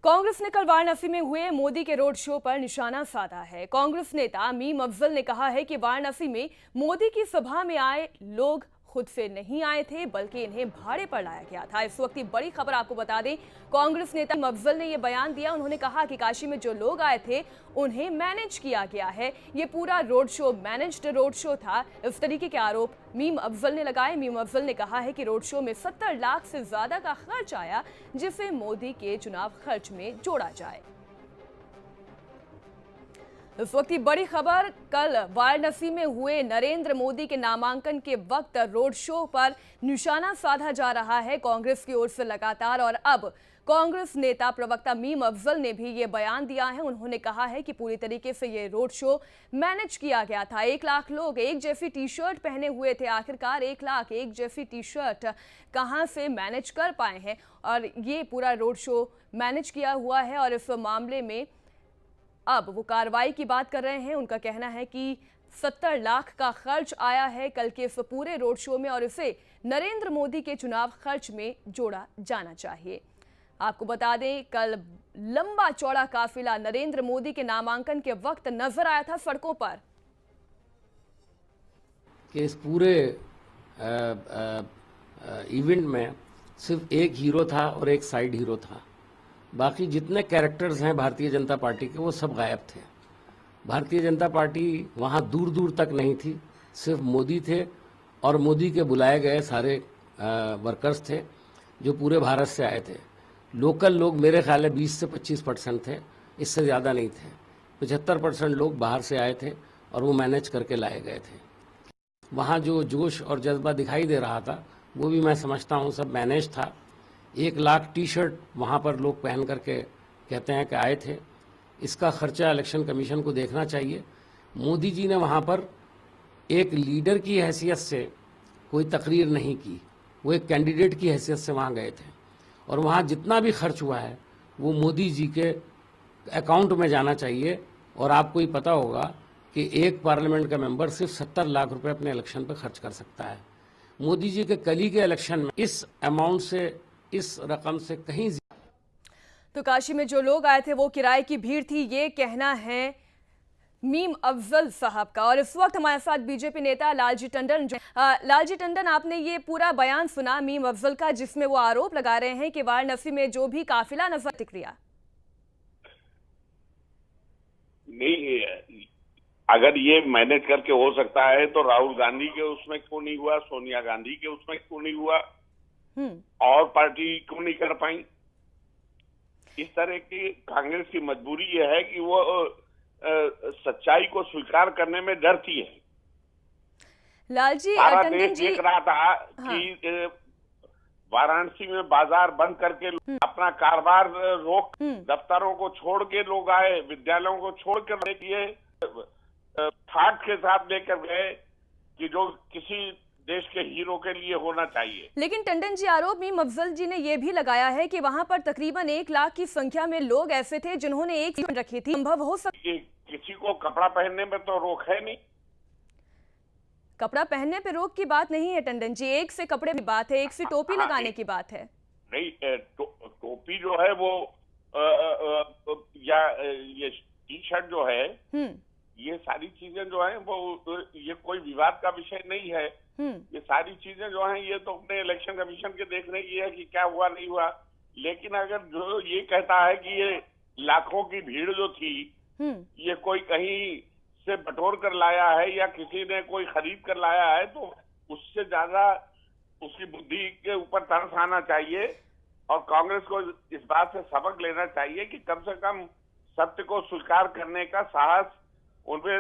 कांग्रेस ने कल वाराणसी में हुए मोदी के रोड शो पर निशाना साधा है। कांग्रेस नेता मीम अफजल ने कहा है कि वाराणसी में मोदी की सभा में आए लोग खुद से नहीं आए थे, बल्कि इन्हें भाड़े पर लाया गया था। इस वक्त की बड़ी खबर आपको बता दें, कांग्रेस नेता मीम अफजल ने यह बयान दिया। उन्होंने कहा कि काशी में जो लोग आए थे उन्हें मैनेज किया गया है। ये पूरा road show managed road show था। इस तरीके के आरोप मीम अफजल ने लगाए। मीम अफजल ने कहा है कि रोड शो में 70 लाख से ज्यादा का खर्च आया, जिसे मोदी के चुनाव खर्च में जोड़ा जाए। इस वक्त की बड़ी खबर, कल वाराणसी में हुए नरेंद्र मोदी के नामांकन के वक्त रोड शो पर निशाना साधा जा रहा है कांग्रेस की ओर से लगातार। और अब कांग्रेस नेता प्रवक्ता मीम अफजल ने भी ये बयान दिया है। उन्होंने कहा है कि पूरी तरीके से ये रोड शो मैनेज किया गया था। 1 लाख लोग एक जैसी टी शर्ट पहने हुए थे। आखिरकार 1 लाख एक जैसी टी शर्ट कहां से मैनेज कर पाए हैं, और ये पूरा रोड शो मैनेज किया हुआ है। और इस मामले में अब वो कार्रवाई की बात कर रहे हैं। उनका कहना है कि 70 लाख का खर्च आया है कल के इस पूरे रोड शो में, और इसे नरेंद्र मोदी के चुनाव खर्च में जोड़ा जाना चाहिए। आपको बता दें, कल लंबा चौड़ा काफिला नरेंद्र मोदी के नामांकन के वक्त नजर आया था सड़कों पर। कि इस पूरे इवेंट में सिर्फ एक हीरो था और एक साइड हीरो था। बाकी जितने कैरेक्टर्स हैं भारतीय जनता पार्टी के, वो सब गायब थे। भारतीय जनता पार्टी वहाँ दूर दूर तक नहीं थी, सिर्फ मोदी थे और मोदी के बुलाए गए सारे वर्कर्स थे जो पूरे भारत से आए थे। लोकल लोग मेरे ख्याल है 20 से 25% थे, इससे ज़्यादा नहीं थे। 75% लोग बाहर से आए थे और वो मैनेज करके लाए गए थे। वहाँ जो जोश और जज्बा दिखाई दे रहा था, वो भी मैं समझता हूँ सब मैनेज था। 1 लाख टी शर्ट वहाँ पर लोग पहन करके कहते हैं कि आए थे। इसका खर्चा इलेक्शन कमीशन को देखना चाहिए। मोदी जी ने वहाँ पर एक लीडर की हैसियत से कोई तकरीर नहीं की, वो एक कैंडिडेट की हैसियत से वहाँ गए थे। और वहाँ जितना भी खर्च हुआ है वो मोदी जी के अकाउंट में जाना चाहिए। और आपको ही पता होगा कि एक पार्लियामेंट का मेंबर सिर्फ 70 लाख रुपए अपने इलेक्शन पर खर्च कर सकता है। मोदी जी के कल ही के इलेक्शन में इस अमाउंट से, इस रकम से कहीं। तो काशी में जो लोग आए थे वो किराए की भीड़ थी, ये कहना है मीम अफजल साहब का। और इस वक्त हमारे साथ बीजेपी नेता लालजी टंडन। लालजी टंडन, आपने ये पूरा बयान सुना मीम अफजल का, जिसमें वो आरोप लगा रहे हैं कि वाराणसी में जो भी काफिला नजर, प्रतिक्रिया नहीं, अगर ये मैनेज करके हो सकता है तो राहुल गांधी के उसमें क्यों नहीं हुआ, सोनिया गांधी के उसमें क्यों नहीं हुआ, और पार्टी क्यों नहीं कर पाई। इस तरह की कांग्रेस की मजबूरी यह है कि वो सच्चाई को स्वीकार करने में डरती है। लालजी, सारा देश देख रहा था कि वाराणसी में बाजार बंद करके अपना कारोबार रोक, दफ्तरों को छोड़ के लोग आए, विद्यालयों को छोड़ कर ये ठाट के साथ लेकर गए कि जो किसी देश के हीरो के लिए होना चाहिए। लेकिन टंडन जी, आरोप मीम अफजल जी ने यह भी लगाया है कि वहां पर तकरीबन 1 लाख की संख्या में लोग ऐसे थे जिन्होंने एक सीट रखी थी। संभव हो सकता, किसी को कपड़ा पहनने में तो रोक है नहीं। कपड़ा पहनने पे रोक की बात नहीं है टंडन जी, एक से कपड़े की बात है, एक से टोपी लगाने की बात है। नहीं, टोपी जो है वो या ये टी शर्ट जो है, ये सारी चीजें जो है वो ये कोई विवाद का विषय नहीं है। ये सारी चीजें जो हैं ये तो अपने इलेक्शन कमीशन के देखने की है कि क्या हुआ नहीं हुआ। लेकिन अगर जो ये कहता है कि ये लाखों की भीड़ जो थी ये कोई कहीं से बटोर कर लाया है या किसी ने कोई खरीद कर लाया है, तो उससे ज्यादा उसकी बुद्धि के ऊपर तरस आना चाहिए। और कांग्रेस को इस बात से सबक लेना चाहिए कि कम से कम सत्य को स्वीकार करने का साहस, उनमें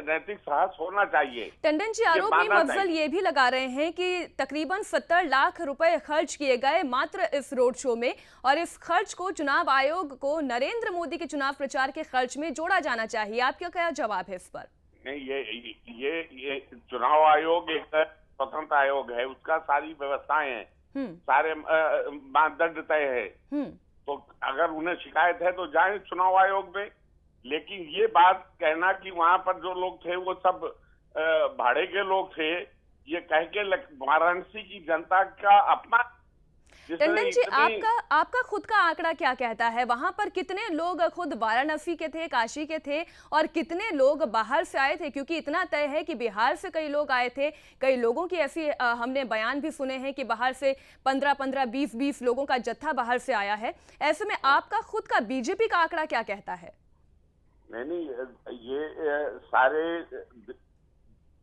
नैतिक साहस होना चाहिए। टंडन जी, आरोप मीम अफजल ये भी लगा रहे हैं कि तकरीबन 70 लाख रुपए खर्च किए गए मात्र इस रोड शो में, और इस खर्च को चुनाव आयोग को नरेंद्र मोदी के चुनाव प्रचार के खर्च में जोड़ा जाना चाहिए। आपका क्या जवाब है इस पर? नहीं, ये चुनाव आयोग एक स्वतंत्र आयोग है, उसका सारी व्यवस्थाएं हैं, सारे मानदंड तय है। तो अगर उन्हें शिकायत है तो जाए चुनाव आयोग में। लेकिन ये बात कहना कि वहां पर जो लोग थे वो सब भाड़े के लोग थे, ये कह के वाराणसी की जनता का अपमान टंडन जी, आपका खुद का आंकड़ा क्या कहता है? वहां पर कितने लोग खुद वाराणसी के थे, काशी के थे, और कितने लोग बाहर से आए थे? क्योंकि इतना तय है कि बिहार से कई लोग आए थे, कई लोगों की ऐसी हमने बयान भी सुने हैं कि बाहर से 15-15, 20-20 लोगों का जत्था बाहर से आया है। ऐसे में आपका खुद का बीजेपी का आंकड़ा क्या कहता है? नहीं, ये सारे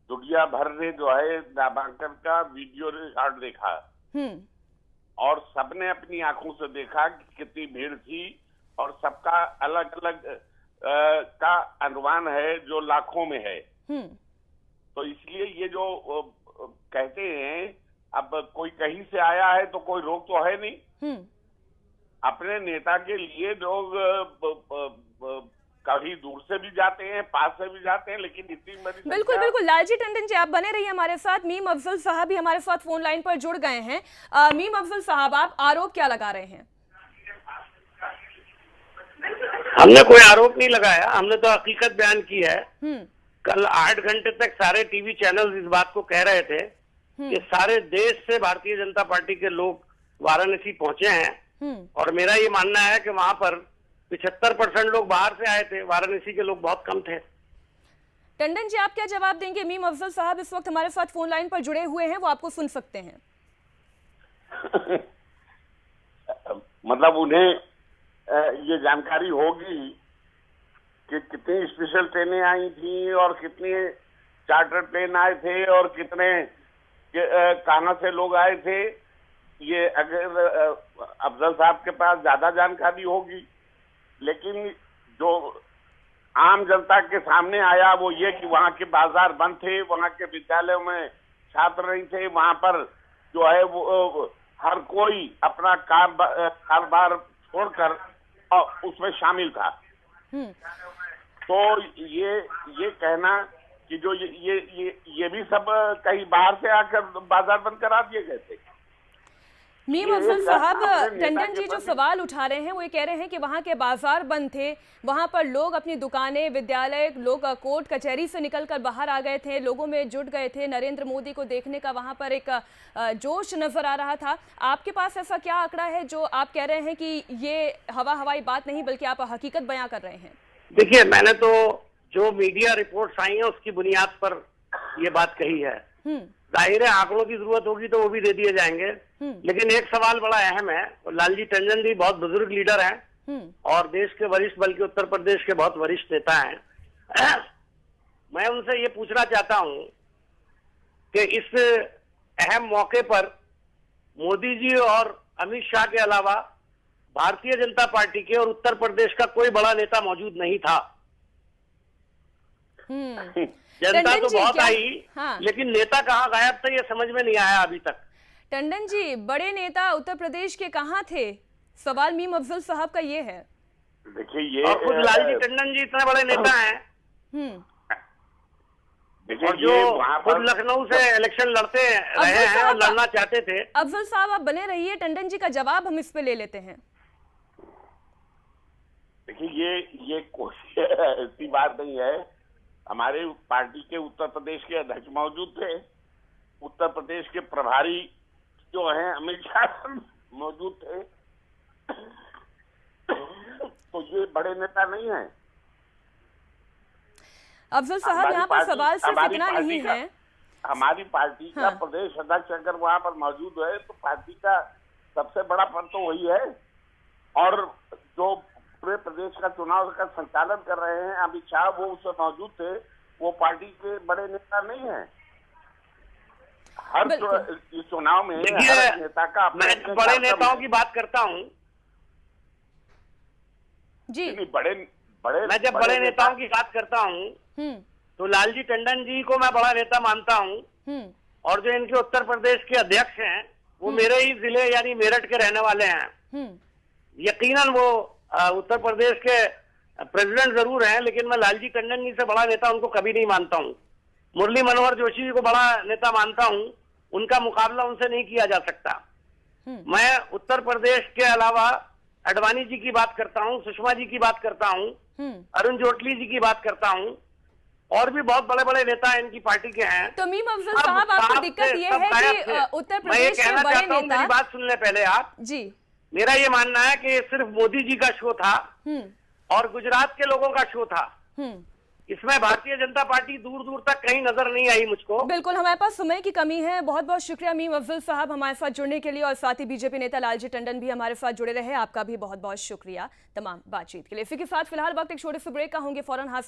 दुनिया भर ने जो है नामांकन का वीडियो रिकॉर्ड देखा और सबने अपनी आंखों से देखा कि कितनी भीड़ थी, और सबका अलग अलग का अनुमान है जो लाखों में है। तो इसलिए ये जो कहते हैं, अब कोई कहीं से आया है तो कोई रोक तो है नहीं। अपने नेता के लिए लोग कभी दूर से भी जाते हैं, पास से भी जाते हैं, लेकिन इतनी बड़ी बिल्कुल बिल्कुल। लालजी टंडन जी, आप बने रहिए हमारे साथ। मीम अफजल साहब भी हमारे साथ फोन लाइन पर जुड़ गए हैं। मीम अफजल साहब, आप आरोप क्या लगा रहे हैं? हमने कोई आरोप नहीं लगाया, हमने तो हकीकत बयान की है। कल 8 घंटे तक सारे टीवी चैनल इस बात को कह रहे थे कि सारे देश से भारतीय जनता पार्टी के लोग वाराणसी पहुंचे हैं, और मेरा ये मानना है कि वहां पर 75% लोग बाहर से आए थे, वाराणसी के लोग बहुत कम थे। टंडन जी, आप क्या जवाब देंगे? मीम अफजल साहब इस वक्त हमारे साथ फोन लाइन पर जुड़े हुए हैं, वो आपको सुन सकते हैं। मतलब उन्हें ये जानकारी होगी कि कितनी स्पेशल ट्रेनें आई थी और कितने चार्टर प्लेन आए थे और कितने कहां से लोग आए थे। ये अगर अफजल साहब के पास ज्यादा जानकारी होगी, लेकिन जो आम जनता के सामने आया वो ये कि वहाँ के बाजार बंद थे, वहाँ के विद्यालयों में छात्र नहीं थे, वहाँ पर जो है वो हर कोई अपना कारोबार छोड़कर उसमें शामिल था। तो ये कहना कि जो ये भी सब कहीं बाहर से आकर बाजार बंद करा दिए गए थे। मीम अफजल साहब, टंडन जी जो सवाल उठा रहे हैं वो ये कह रहे हैं कि वहाँ के बाजार बंद थे, वहाँ पर लोग अपनी दुकानें, विद्यालय, लोग कोर्ट कचहरी से निकलकर बाहर आ गए थे, लोगों में जुट गए थे, नरेंद्र मोदी को देखने का वहाँ पर एक जोश नजर आ रहा था। आपके पास ऐसा क्या आंकड़ा है जो आप कह रहे हैं कि ये हवाई बात नहीं बल्कि आप हकीकत बयां कर रहे हैं? देखिए, मैंने तो जो मीडिया रिपोर्ट्स आई हैं उसकी बुनियाद पर ये बात कही है। जाहिर है आंकड़ों की जरूरत होगी तो वो भी दे दिए जाएंगे, लेकिन एक सवाल बड़ा अहम है। लालजी टंडन जी बहुत बुजुर्ग लीडर हैं और देश के वरिष्ठ, बल्कि उत्तर प्रदेश के बहुत वरिष्ठ नेता हैं। मैं उनसे ये पूछना चाहता हूं कि इस अहम मौके पर मोदी जी और अमित शाह के अलावा भारतीय जनता पार्टी के और उत्तर प्रदेश का कोई बड़ा नेता मौजूद नहीं था। जनता तो बहुत आई, लेकिन नेता कहाँ गायब थे ये समझ में नहीं आया अभी तक। टंडन जी, बड़े नेता उत्तर प्रदेश के कहाँ थे? सवाल मीम अफजल साहब का ये है। देखिए, ये और खुद लालजी टंडन जी इतने बड़े नेता हैं, और जो खुद लखनऊ से इलेक्शन लड़ते रहे हैं और लड़ना चाहते थे। अफजल साहब, आप बने रहिए, टंडन जी का जवाब हम इस पे ले लेते हैं। देखिए, ये कोई ऐसी बात नहीं है। हमारे पार्टी के उत्तर प्रदेश के अध्यक्ष मौजूद थे, उत्तर प्रदेश के प्रभारी जो हैं अमित शाह मौजूद थे। तो ये बड़े नेता नहीं हैं। अफजल साहब, यहाँ पर सवाल सिर्फ इतना नहीं है। हमारी पार्टी का प्रदेश अध्यक्ष अगर वहाँ पर मौजूद है तो पार्टी का सबसे बड़ा पद तो वही है, और जो पूरे प्रदेश का चुनाव का संचालन कर रहे हैं अमित शाह, वो उसमें मौजूद थे। वो पार्टी के बड़े नेता नहीं है। हर चुनाव में हर नेता का मैं बड़े नेताओं की बात करता हूँ जी। मैं जब बड़े नेताओं की बात करता हूँ तो लालजी टंडन जी को मैं बड़ा नेता मानता हूँ, और जो इनके उत्तर प्रदेश के अध्यक्ष हैं वो मेरे ही जिले यानी मेरठ के रहने वाले हैं। यकीनन वो उत्तर प्रदेश के प्रेसिडेंट जरूर हैं, लेकिन मैं लालजी टंडन जी से बड़ा नेता उनको कभी नहीं मानता हूँ। मुरली मनोहर जोशी जी को बड़ा नेता मानता हूँ, उनका मुकाबला उनसे नहीं किया जा सकता। मैं उत्तर प्रदेश के अलावा अडवाणी जी की बात करता हूँ, सुषमा जी की बात करता हूँ, अरुण जेटली जी की बात करता हूँ, और भी बहुत बड़े बड़े नेता इनकी पार्टी के हैं। तो मीम अफजल सब साहब, आपको साथ दिक्कत थे, ये सब है गायब कि थे। उत्तर मैं ये प्रदेश के कहना बड़े चाहता हूं, मेरी नेता बात सुन ले पहले आप जी। मेरा ये मानना है कि ये सिर्फ मोदी जी का शो था और गुजरात के लोगों का शो था। इसमें भारतीय जनता पार्टी दूर दूर तक कहीं नजर नहीं आई मुझको। बिल्कुल, हमारे पास समय की कमी है। बहुत बहुत शुक्रिया मीम अफजल साहब हमारे साथ जुड़ने के लिए, और साथ ही बीजेपी नेता लालजी टंडन भी हमारे साथ जुड़े रहे। आपका भी बहुत बहुत शुक्रिया तमाम बातचीत के लिए। इसी के साथ फिलहाल वक्त एक छोटे से ब्रेक का, होंगे फौरन हाजिर।